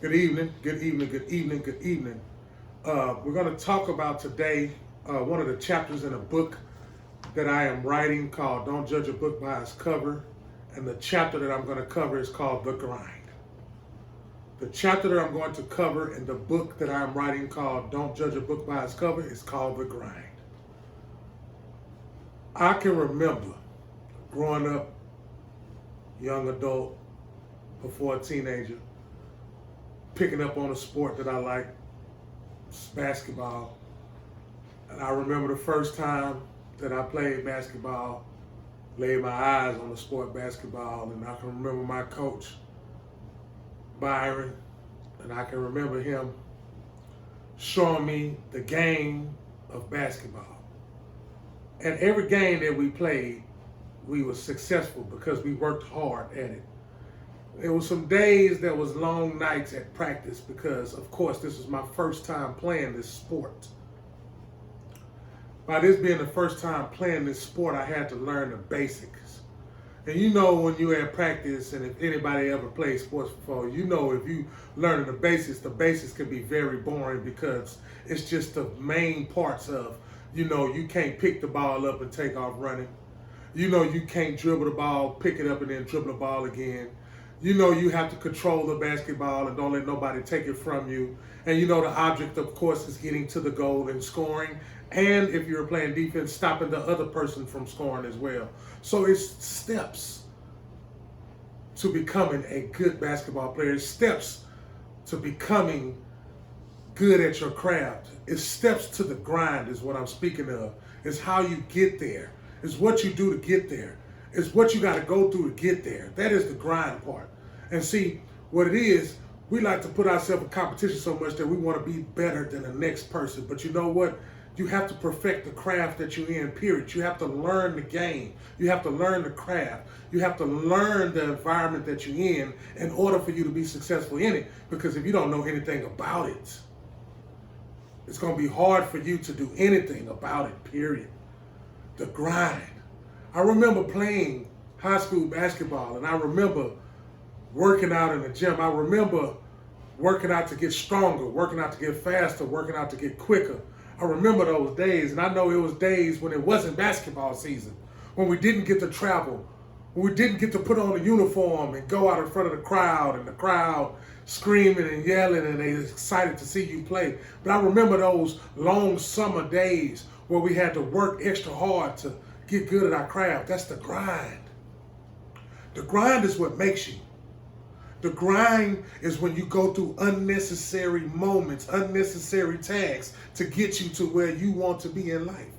Good evening, good evening, good evening, good evening. We're going to talk about today one of the chapters in a book that I am writing called Don't Judge a Book by Its Cover. And the chapter that I'm going to cover is called The Grind. The chapter that I'm going to cover in the book that I'm writing called Don't Judge a Book by Its Cover is called The Grind. I can remember growing up, young adult, before a teenager, picking up on a sport that I like, basketball. And I remember the first time that I played basketball, laid my eyes on the sport basketball, and I can remember my coach, Byron, and I can remember him showing me the game of basketball. And every game that we played, we were successful because we worked hard at it. There was some days that was long nights at practice because, of course, this was my first time playing this sport. By this being the first time playing this sport, I had to learn the basics. And you know when you're at practice, and if anybody ever played sports before, you know if you learn the basics can be very boring because it's just the main parts of, you can't pick the ball up and take off running. You can't dribble the ball, pick it up, and then dribble the ball again. You have to control the basketball and don't let nobody take it from you. And the object, of course, is getting to the goal and scoring. And if you're playing defense, stopping the other person from scoring as well. So it's steps to becoming a good basketball player. It's steps to becoming good at your craft. It's steps to the grind is what I'm speaking of. It's how you get there. It's what you do to get there. It's what you got to go through to get there. That is the grind part. And see, what it is, we like to put ourselves in competition so much that we want to be better than the next person. But you know what? You have to perfect the craft that you're in, period. You have to learn the game. You have to learn the craft. You have to learn the environment that you're in order for you to be successful in it. Because if you don't know anything about it, it's going to be hard for you to do anything about it, period. The grind. I remember playing high school basketball, and I remember working out in the gym. I remember working out to get stronger, working out to get faster, working out to get quicker. I remember those days, and I know it was days when it wasn't basketball season, when we didn't get to travel, when we didn't get to put on a uniform and go out in front of the crowd, and the crowd screaming and yelling, and they excited to see you play. But I remember those long summer days where we had to work extra hard to get good at our craft. That's the grind. The grind is what makes you. The grind is when you go through unnecessary moments, unnecessary tasks to get you to where you want to be in life.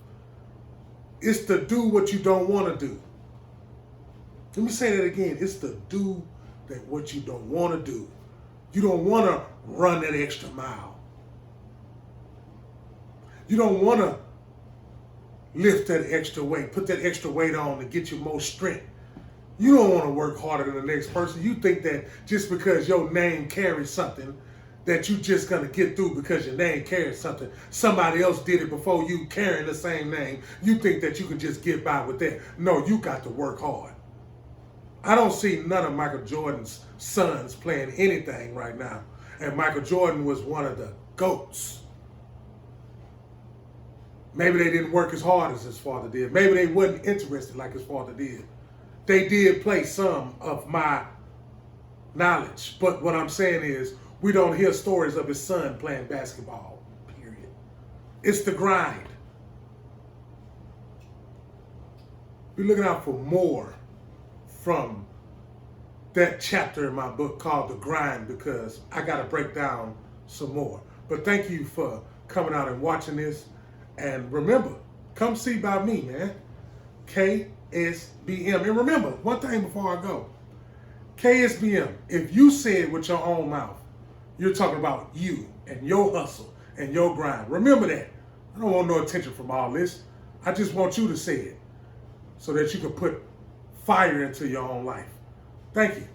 It's to do what you don't want to do. Let me say that again. It's to do what you don't want to do. You don't want to run that extra mile. You don't want to lift that extra weight, put that extra weight on to get you more strength. You don't want to work harder than the next person. You think that just because your name carries something that you just going to get through because your name carries something. Somebody else did it before you carrying the same name. You think that you can just get by with that. No, you got to work hard. I don't see none of Michael Jordan's sons playing anything right now. And Michael Jordan was one of the GOATs. Maybe they didn't work as hard as his father did. Maybe they wasn't interested like his father did. They did play some of my knowledge. But what I'm saying is, we don't hear stories of his son playing basketball, period. It's the grind. Be looking out for more from that chapter in my book called The Grind, because I got to break down some more. But thank you for coming out and watching this. And remember, come see by me, man. KSBM. And remember, one thing before I go. KSBM, if you say it with your own mouth, you're talking about you and your hustle and your grind. Remember that. I don't want no attention from all this. I just want you to say it so that you can put fire into your own life. Thank you.